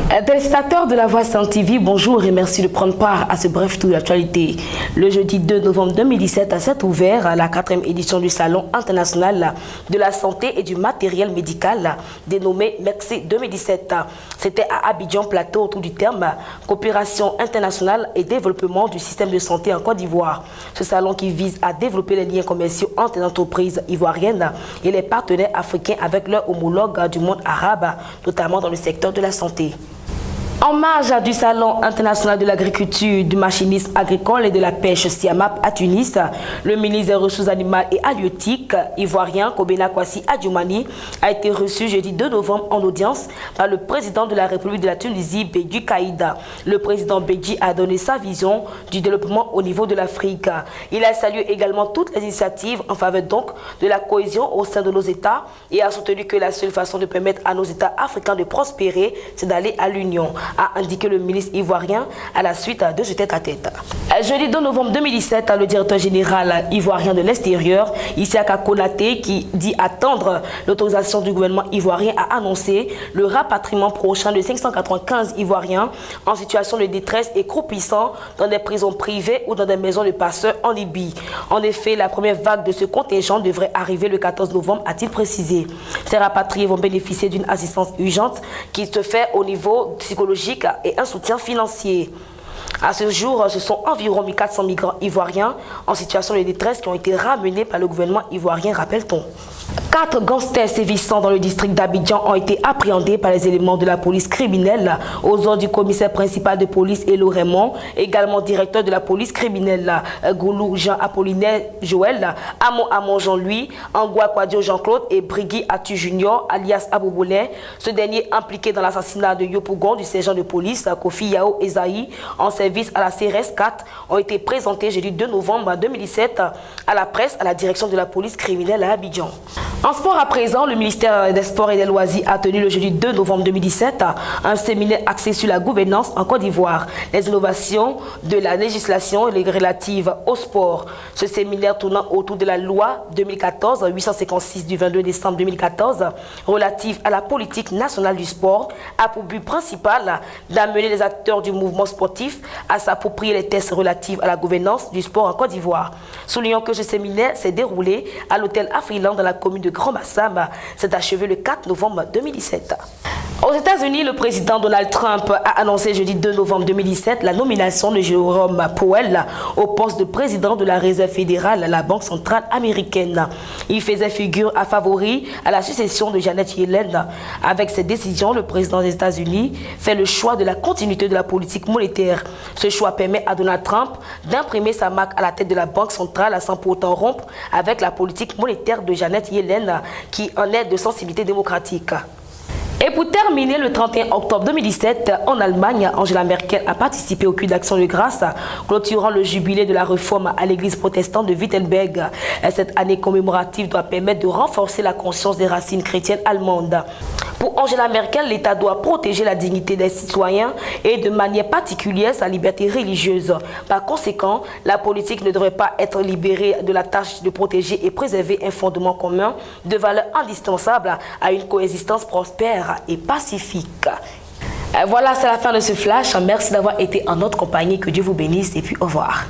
Téléspectateurs de La Voix Sainte TV, bonjour et merci de prendre part à ce bref tour d'actualité. Le jeudi 2 novembre 2017 s'est ouvert la 4e édition du Salon international de la santé et du matériel médical dénommé MEXC 2017. C'était à Abidjan Plateau autour du terme coopération internationale et développement du système de santé en Côte d'Ivoire. Ce salon qui vise à développer les liens commerciaux entre les entreprises ivoiriennes et les partenaires africains avec leurs homologues du monde arabe, notamment dans le secteur de la santé. En marge du Salon international de l'agriculture, du machinisme agricole et de la pêche SIAMAP à Tunis, le ministre des Ressources animales et halieutiques ivoirien Kobena Kwasi Adjoumani a été reçu jeudi 2 novembre en audience par le président de la République de la Tunisie, Béji Caïda. Le président Béji a donné sa vision du développement au niveau de l'Afrique. Il a salué également toutes les initiatives en faveur donc de la cohésion au sein de nos États et a soutenu que la seule façon de permettre à nos États africains de prospérer, c'est d'aller à l'Union, a indiqué le ministre ivoirien à la suite de ce tête-à-tête. Jeudi 2 novembre 2017, le directeur général ivoirien de l'extérieur, Isiaka Konaté, qui dit attendre l'autorisation du gouvernement ivoirien, a annoncé le rapatriement prochain de 595 Ivoiriens en situation de détresse et croupissant dans des prisons privées ou dans des maisons de passeurs en Libye. En effet, la première vague de ce contingent devrait arriver le 14 novembre, a-t-il précisé. Ces rapatriés vont bénéficier d'une assistance urgente qui se fait au niveau psychologique et un soutien financier. À ce jour, ce sont environ 1400 migrants ivoiriens en situation de détresse qui ont été ramenés par le gouvernement ivoirien, rappelle-t-on. 4 gangsters sévissant dans le district d'Abidjan ont été appréhendés par les éléments de la police criminelle aux ordres du commissaire principal de police Elo Raymond, également directeur de la police criminelle Goulou Jean-Apollinaire Joël, Amon Jean-Louis, Angwa Kwadio Jean-Claude et Brigui Atu Junior alias Abouboulé, ce dernier impliqué dans l'assassinat de Yopougon du sergent de police Kofi Yao Ezaï en service à la CRS 4 ont été présentés jeudi 2 novembre 2017 à la presse à la direction de la police criminelle à Abidjan. En sport à présent, le ministère des Sports et des Loisirs a tenu le jeudi 2 novembre 2017 un séminaire axé sur la gouvernance en Côte d'Ivoire, les innovations de la législation relatives au sport. Ce séminaire tournant autour de la loi 2014-856 du 22 décembre 2014 relative à la politique nationale du sport a pour but principal d'amener les acteurs du mouvement sportif à s'approprier les tests relatifs à la gouvernance du sport en Côte d'Ivoire. Soulignons que ce séminaire s'est déroulé à l'hôtel Afriland dans la commune de Grand Bassam, s'est achevé le 4 novembre 2017. Aux États-Unis, le président Donald Trump a annoncé jeudi 2 novembre 2017 la nomination de Jerome Powell au poste de président de la Réserve fédérale, la Banque centrale américaine. Il faisait figure à favori à la succession de Janet Yellen. Avec cette décision, le président des États-Unis fait le choix de la continuité de la politique monétaire. Ce choix permet à Donald Trump d'imprimer sa marque à la tête de la Banque centrale sans pour autant rompre avec la politique monétaire de Janet Yellen, qui en est de sensibilité démocratique. Et pour terminer, le 31 octobre 2017, en Allemagne, Angela Merkel a participé au culte d'action de grâce, clôturant le jubilé de la réforme à l'église protestante de Wittenberg. Cette année commémorative doit permettre de renforcer la conscience des racines chrétiennes allemandes. Pour Angela Merkel, l'État doit protéger la dignité des citoyens et de manière particulière sa liberté religieuse. Par conséquent, la politique ne devrait pas être libérée de la tâche de protéger et préserver un fondement commun de valeurs indispensables à une coexistence prospère et pacifique. Voilà, c'est la fin de ce flash. Merci d'avoir été en notre compagnie. Que Dieu vous bénisse et puis au revoir.